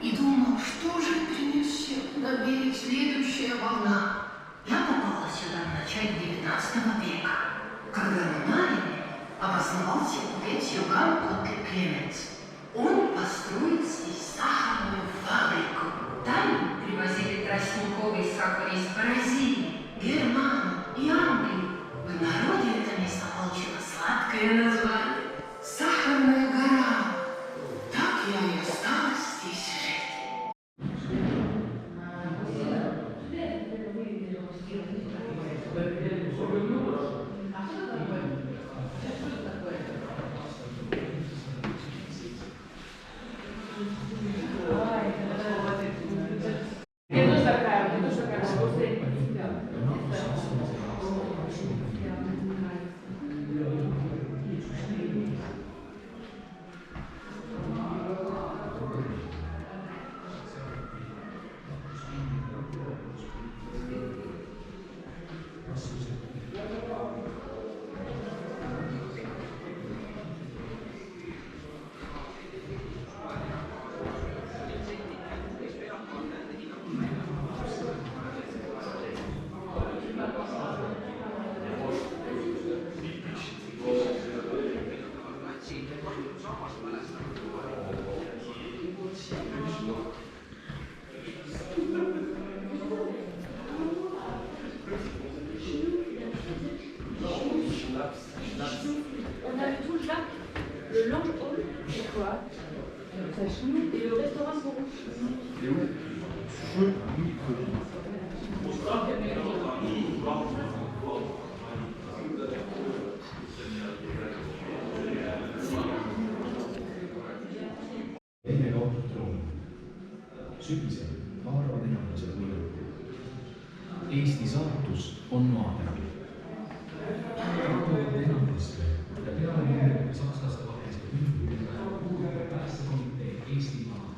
И думал, что же принесет на берег следующая волна. Я попала сюда в начале 19 века, когда на Марине обосновался купец Иоганн Готлиб Клеменс. Он построил здесь сахарную фабрику. Там привозили тростниковый сахар из Бразилии, Германии и Англии. В народе это место получило сладкое название – Сахарная гора. Так я и осталась здесь жить. On a tout Jacques, le Lange Hall, c'est quoi? Et le restaurant Bourou. Teine kohtutroon. Sügisel haaravad enamused võidu. Eesti saatus on maa peal. Rahuvad enamlaste ja peale sakslaste vahelised üldmüügid päästekomitee Eestimaa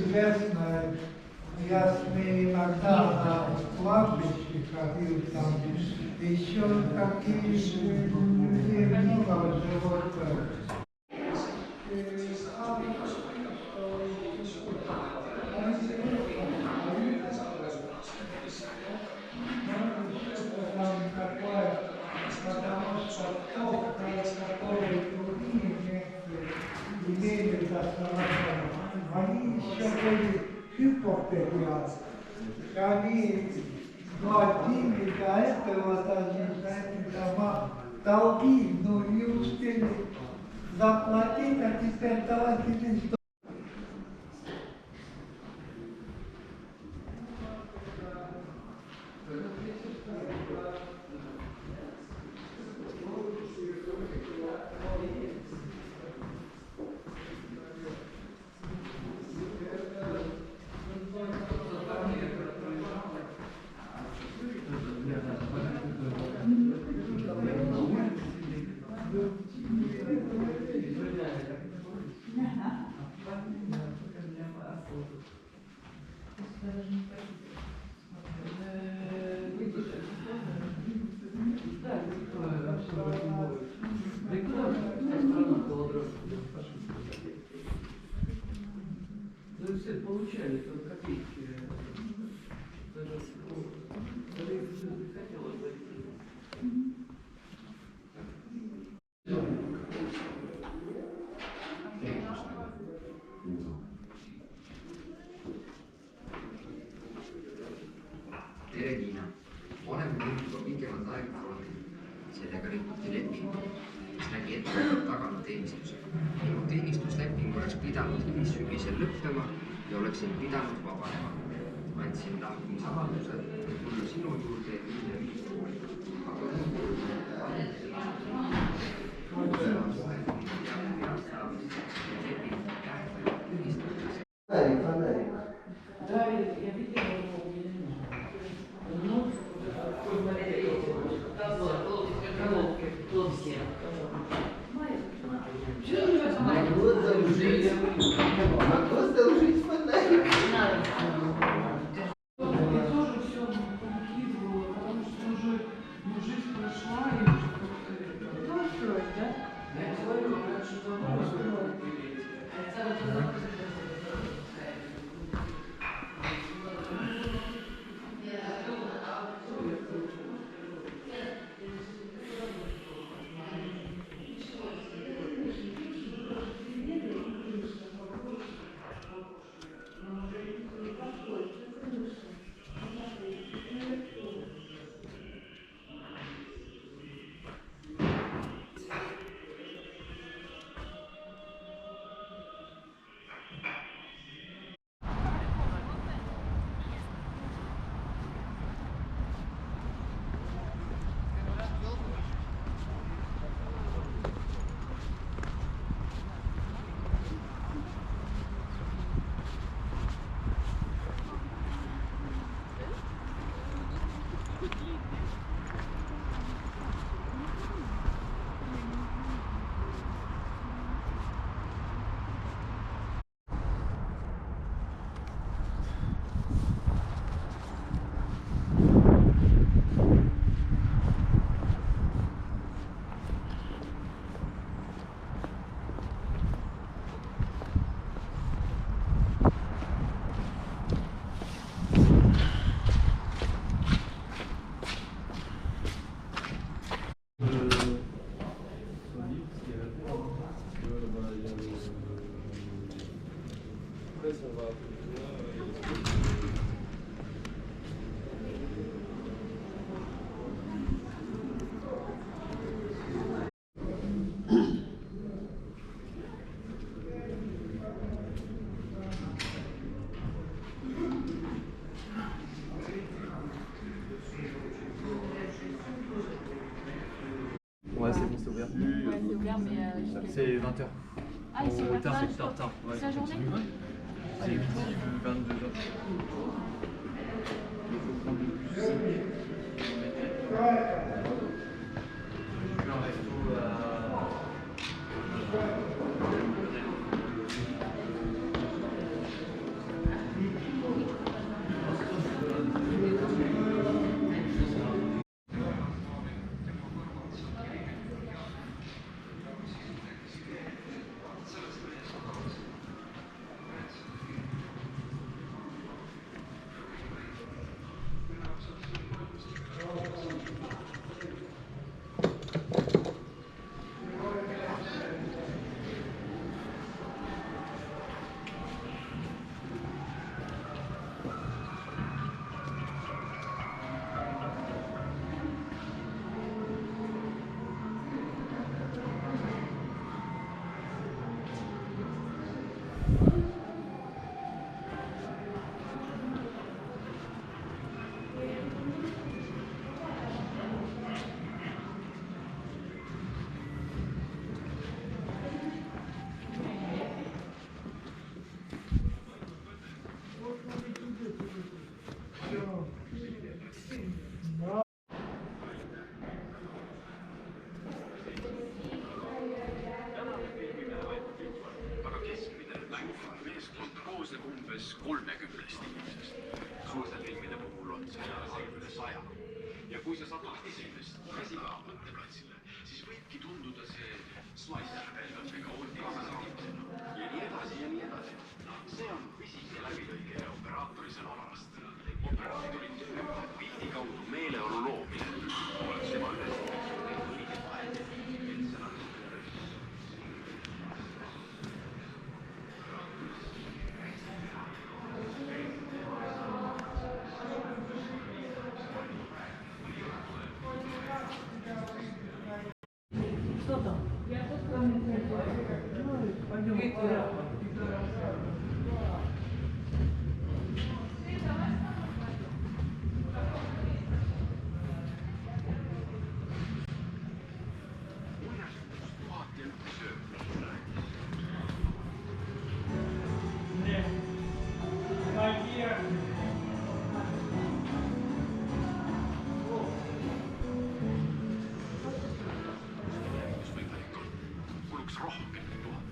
Известно, я с ней иногда на кладбище ходил, там еще какие-то людей много живут. Потому что тот, который другие места имели за основание, они еще были хипотеклят. Они платили до этого даже за эти дома долги, но не успели заплатить, а теперь давайте без долга. Все получали только копейки. Даже не хотела говорить. millega rikuti lepingut, mis nägi ette tagada teenistuse. Minu teenistusleping oleks pidanud hilissügisel lõppema ja oleksin pidanud vabanema. Andsin lahkumisavalduse, tulla sinu juurde ja minna ülikooli. Ouais, c'est bon, c'est ouvert. Ouais, c'est ouvert, mais. C'est 20h. Ah, ils sont ouverts tard, pas c'est tard. Ouais, toute la journée. c'est midi, 22h. Il faut prendre le bus 5 un resto koosneb umbes 30 inimesest. Suurte filmide puhul on seda üle 100. Ja kui sa satud esimest käsipäevate platsile, siis võibki tunduda see slicer pelgalt kaootilisena inimesena. Ja nii edasi ja nii edasi. See on pisike läbilõige operaatori sõnavarast. Operaatori töö on pildi kaudu meeleolu loomine. Oleks tema ülesandeks leida õige vahel, et sõna t'entends. Jos veikailikko, kuluks rohkeammin tuottavuus?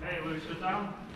Hey, Luke, sit down.